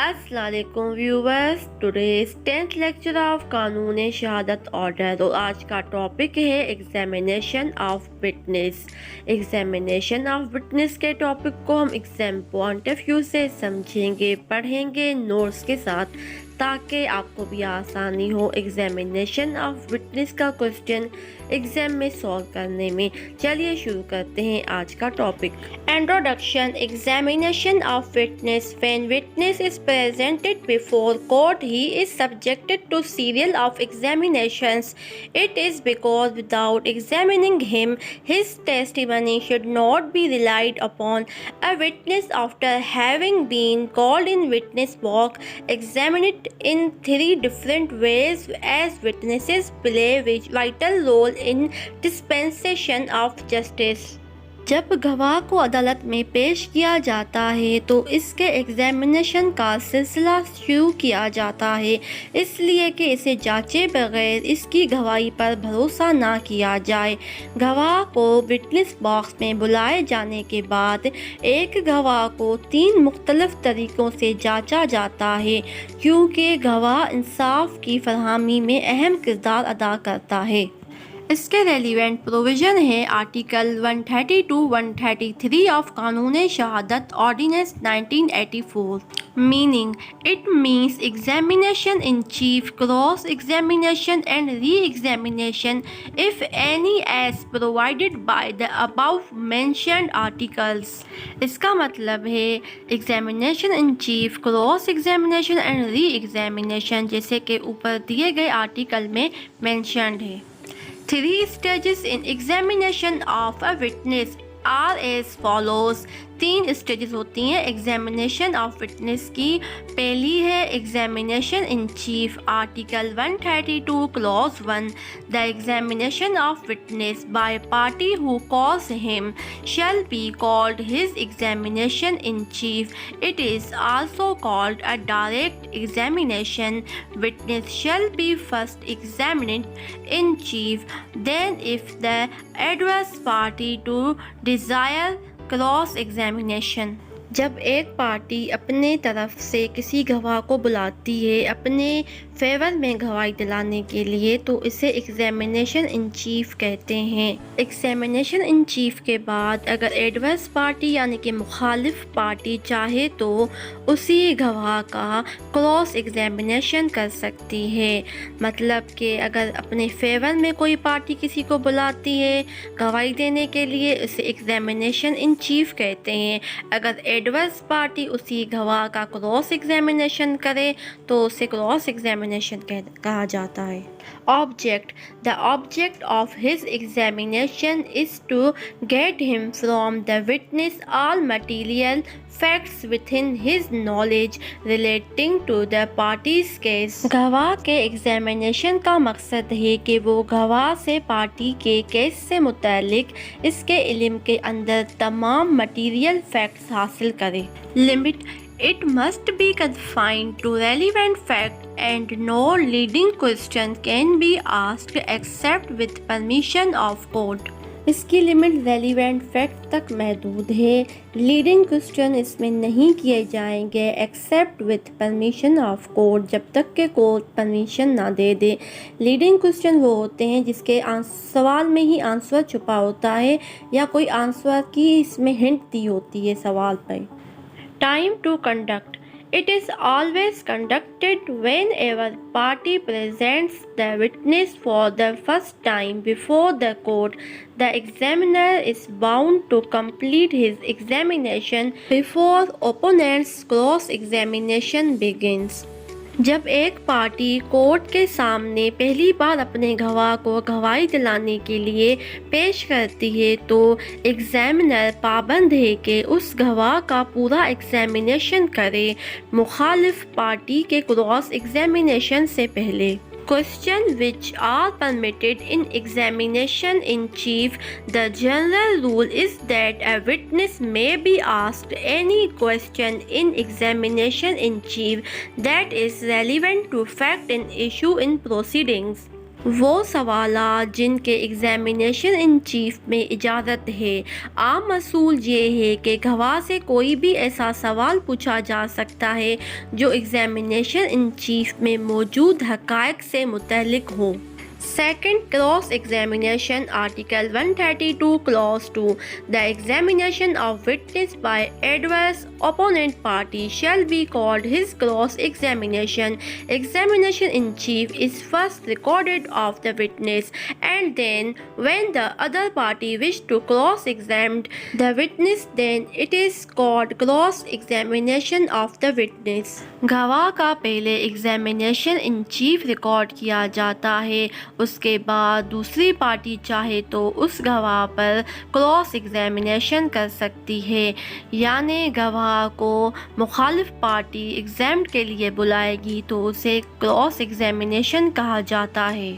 अस्सलामुअलैकुम viewers, today's 10th lecture of कानून शहादत ऑर्डर और आज का टॉपिक है examination of witness. Examination of witness के टॉपिक को हम एग्जाम पॉइंट ऑफ व्यू से समझेंगे, पढ़ेंगे नोट्स के साथ ताकि आपको भी आसानी हो एग्जामिनेशन ऑफ विटनेस का क्वेश्चन एग्जाम में सॉल्व करने में। चलिए शुरू करते हैं आज का topic. Introduction. Examination of witness. When witness is presented before court, he is subjected to serial of examinations. It is because without examining him, his testimony should not be relied upon. A witness, after having been called in witness box, examined in three different ways, as witnesses play a vital role in dispensation of justice. जब गवाह को अदालत में पेश किया जाता है तो इसके एग्जामिनेशन का सिलसिला शुरू किया जाता है, इसलिए कि इसे जांचे बगैर इसकी गवाही पर भरोसा ना किया जाए। गवाह को विटनेस बॉक्स में बुलाए जाने के बाद एक गवाह को 3 मुख्तलिफ तरीक़ों से जांचा जाता है, क्योंकि गवाह इंसाफ की फरहमी में अहम किरदार अदा करता है। इसके रेलिवेंट प्रोविज़न है आर्टिकल 132-133 ऑफ कानून शहादत ordinance 1984। Meaning, it means examination in chief, cross examination and re examination if any as provided by the above mentioned articles. इसका मतलब है examination in chief, cross examination and re examination जैसे कि ऊपर दिए गए आर्टिकल में मेंशन्ड है। 3 stages in examination of a witness are as follows। 3 stages होती हैं एग्जामिनेशन ऑफ विटनेस की। पहली है examination in chief, article 132 clause 1। The examination of witness by party who cause him shall be called his examination in chief. It is also called a direct examination. Witness shall be first examined in chief, then if the adverse party to desire cross examination. जब एक party अपने तरफ से किसी गवाह को बुलाती है अपने फेवर में गवाही दिलाने के लिए तो इसे एग्जामिनेशन इन चीफ कहते हैं। एग्जामिनेशन इन चीफ के बाद अगर एडवर्स पार्टी यानी कि मुखालिफ पार्टी चाहे तो उसी गवाह का क्रॉस एग्जामिनेशन कर सकती है। मतलब कि अगर अपने फेवर में कोई पार्टी किसी को बुलाती है गवाही देने के लिए उसे एग्जामिनेशन इन चीफ कहते हैं। अगर एडवर्स पार्टी उसी गवाह का क्रॉस एग्जामिनेशन करे तो उसे क्रॉस एग्जामिनेशन कहा जाता है। Object. The object of his examination is to get him from the witness all material facts within his knowledge relating to the parties case. गवाह के एग्जामिनेशन का मकसद है कि वो गवाह से पार्टी के केस से मुतालिक इसके इल्म के अंदर तमाम मटीरियल फैक्ट्स हासिल करे। Limit. It must be confined to relevant fact and no leading question can be asked except with permission of court। इसकी लिमिट रेलिवेंट फैक्ट तक महदूद है। लीडिंग क्वेश्चन इसमें नहीं किए जाएंगे except with permission of court, जब तक के कोर्ट परमिशन ना दे दे। लीडिंग क्वेश्चन वो होते हैं जिसके सवाल में ही आंसर छुपा होता है या कोई आंसर की इसमें हिंट दी होती है सवाल पर। Time to conduct. It is always conducted whenever party presents the witness for the first time before the court. The examiner is bound to complete his examination before opponent's cross-examination begins. जब एक party court के सामने पहली बार अपने गवाह को गवाही दिलाने के लिए पेश करती है तो एग्जामिनर पाबंद है कि उस गवाह का पूरा एग्जामिनेशन करे मुखालिफ पार्टी के क्रॉस एग्जामिनेशन से पहले। Question which are permitted in examination in chief. The general rule is that a witness may be asked any question in examination in chief that is relevant to fact and issue in proceedings. वो सवालात जिनके examination in chief में इजाज़त है। आम असूल ये है कि गवाह से कोई भी ऐसा सवाल पूछा जा सकता है जो एग्जामिनेशन इन चीफ में मौजूद हक़ाइक़ से मुतल्लिक़ हो। Second, cross-examination. Article 132 Clause 2. The examination of witness by adverse opponent party shall be called his cross-examination. Examination in chief is first recorded of the witness, and then when the other party wish to cross-examine the witness, then it is called cross-examination of the witness. गवाह का पहले examination in chief record किया जाता है, उसके बाद दूसरी party चाहे तो उस गवाह पर क्रॉस एग्जामिनेशन कर सकती है, यानी गवाह को मुखालिफ पार्टी एग्जाम के लिए बुलाएगी तो उसे क्रॉस एग्जामिनेशन कहा जाता है।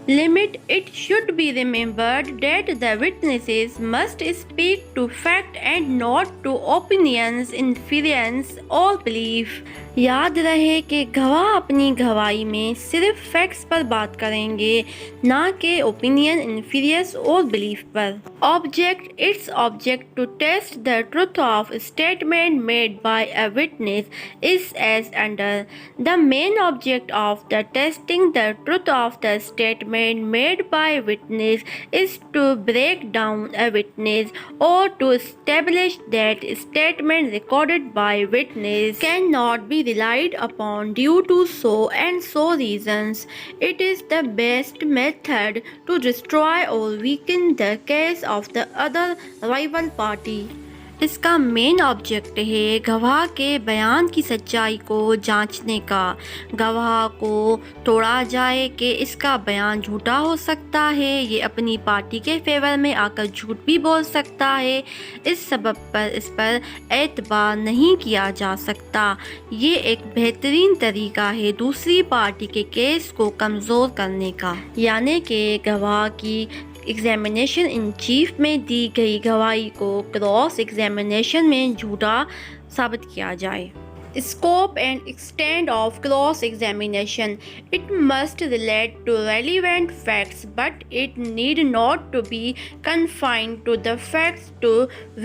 Limit. It should be remembered that the witnesses must speak to fact and not to opinions, inference or belief. याद रहे कि गवाह अपनी गवाही में सिर्फ फैक्ट्स पर बात करेंगे, ना कि ओपिनियन, इन्फीरियंस और बिलीफ पर। Object. Its object to test the truth of statement made by a witness is as under. The main object of the testing the truth of the statement made by witness is to break down a witness or to establish that statement recorded by witness cannot be relied upon due to so and so reasons. It is the best method to destroy or weaken the case of the other rival party. इसका main object है गवाह के बयान की सच्चाई को जांचने का। गवाह को तोड़ा जाए कि इसका बयान झूठा हो सकता है, ये अपनी पार्टी के फेवर में आकर झूठ भी बोल सकता है, इस सबब पर इस पर एतबार नहीं किया जा सकता। ये एक बेहतरीन तरीका है दूसरी पार्टी के केस को कमज़ोर करने का, यानी कि गवाह की एग्जामिनेशन इन चीफ में दी गई गवाही को क्रॉस एग्जामिनेशन में झूठा साबित किया जाए। Scope and extent of cross-examination. It must relate to relevant facts, but it need not to be confined to the facts to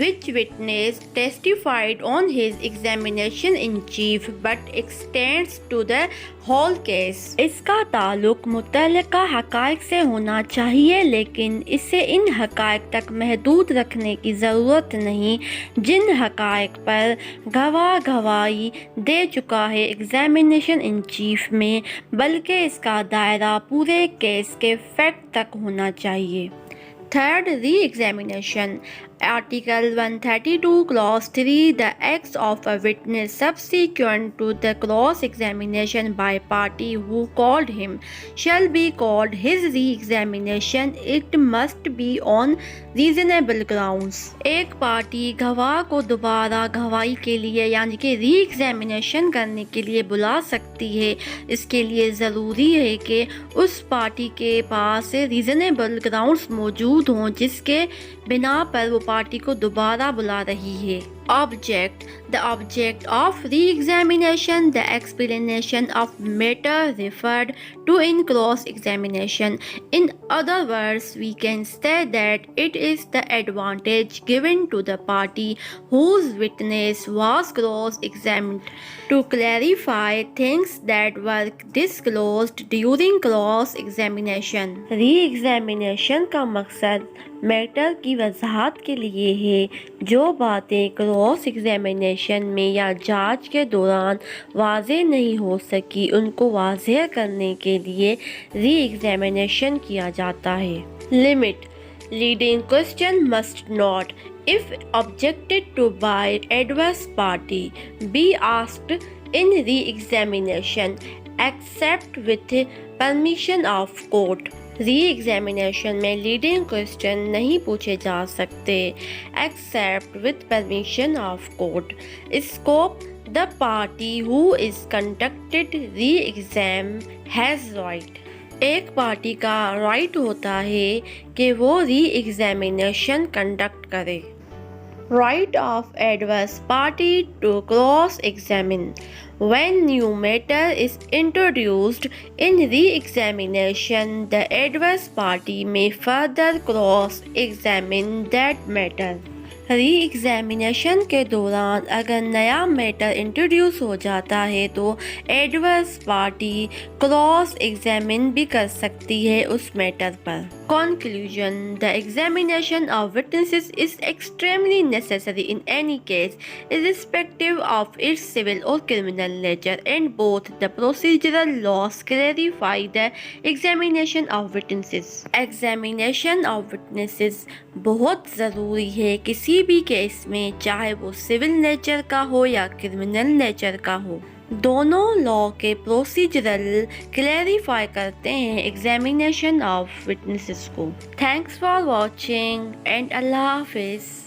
which witness testified on his examination in chief, but extends to the whole case. इसका ताल्लुक मुतल्लिका हक़ाइक़ से होना चाहिए, लेकिन इसे इन हक़ाइक़ तक महदूद रखने की ज़रूरत नहीं जिन हक़ाइक़ पर गवाह गवाही दे चुका है एग्जामिनेशन इन चीफ में, बल्कि इसका दायरा पूरे केस के फैक्ट तक होना चाहिए। Third, re examination. Article 132 Clause 3. The acts of a witness subsequent to the cross-examination by party who called him shall be called his re-examination. It must be on reasonable grounds. एक party गवाह को दोबारा गवाही के लिए यानी कि re examination करने के लिए बुला सकती है। इसके लिए ज़रूरी है कि उस पार्टी के पास रीज़नेबल ग्राउंड्स मौजूद हों जिसके बिना पर वो पार्टी को दोबारा बुला रही है। Object. The object of re-examination, the explanation of matter referred to in cross-examination. In other words, we can say that it is the advantage given to the party whose witness was cross-examined to clarify things that were disclosed during cross-examination. Re-examination का मकसद matter की वजाहत के लिए है। जो बातें cross examination में या जांच के दौरान वाज़ेह नहीं हो सकी उनको वाज़ेह करने के लिए री एग्जामिनेशन किया जाता है। Limit. Leading question must not, if objected to by adverse party, be asked in re-examination except with permission of court. Re examination में लीडिंग क्वेश्चन नहीं पूछे जा सकते except with permission of court. Scope. The party who is conducted re exam has right. एक party का right होता है कि वो री एग्जामिनेशन कंडक्ट करे। Right of adverse party to cross-examine. When new matter is introduced in re-examination, the adverse party may further cross-examine that matter. री-एग्जामिनेशन के दौरान अगर नया मैटर इंट्रोड्यूस हो जाता है तो एडवर्स पार्टी क्रॉस एग्जामिन भी कर सकती है उस मैटर पर। Conclusion: The examination of witnesses is extremely necessary in any case, irrespective of its civil or criminal nature, and both the procedural laws clarify the examination of witnesses. Examination of witnesses बहुत ज़रूरी है किसी भी case में, चाहे वो civil nature का हो या क्रिमिनल नेचर का हो। दोनों लॉ के प्रोसीजरल क्लैरिफाई करते हैं एग्जामिनेशन ऑफ विटनेसेस को। थैंक्स फॉर वॉचिंग एंड अल्लाह हाफिज़।